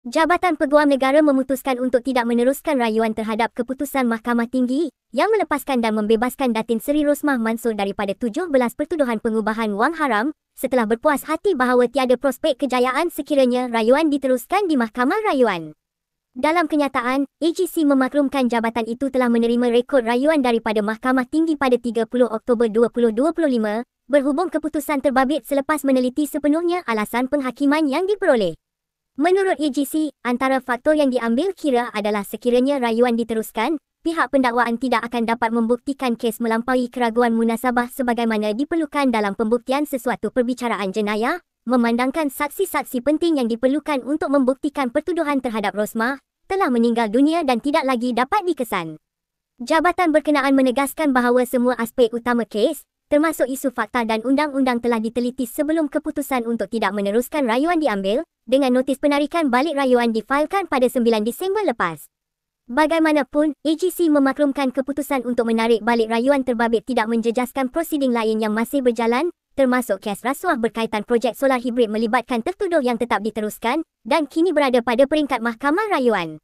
Jabatan Peguam Negara memutuskan untuk tidak meneruskan rayuan terhadap keputusan Mahkamah Tinggi yang melepaskan dan membebaskan Datin Seri Rosmah Mansor daripada 17 pertuduhan pengubahan wang haram setelah berpuas hati bahawa tiada prospek kejayaan sekiranya rayuan diteruskan di Mahkamah Rayuan. Dalam kenyataan, AGC memaklumkan jabatan itu telah menerima rekod rayuan daripada Mahkamah Tinggi pada 30 Oktober 2025 berhubung keputusan terbabit selepas meneliti sepenuhnya alasan penghakiman yang diperoleh. Menurut AGC, antara faktor yang diambil kira adalah sekiranya rayuan diteruskan, pihak pendakwaan tidak akan dapat membuktikan kes melampaui keraguan munasabah sebagaimana diperlukan dalam pembuktian sesuatu perbicaraan jenayah, memandangkan saksi-saksi penting yang diperlukan untuk membuktikan pertuduhan terhadap Rosmah telah meninggal dunia dan tidak lagi dapat dikesan. Jabatan berkenaan menegaskan bahawa semua aspek utama kes, termasuk isu fakta dan undang-undang telah diteliti sebelum keputusan untuk tidak meneruskan rayuan diambil, dengan notis penarikan balik rayuan difailkan pada 9 Disember lepas. Bagaimanapun, AGC memaklumkan keputusan untuk menarik balik rayuan terbabit tidak menjejaskan prosiding lain yang masih berjalan, termasuk kes rasuah berkaitan projek solar hibrid melibatkan tertuduh yang tetap diteruskan dan kini berada pada peringkat Mahkamah Rayuan.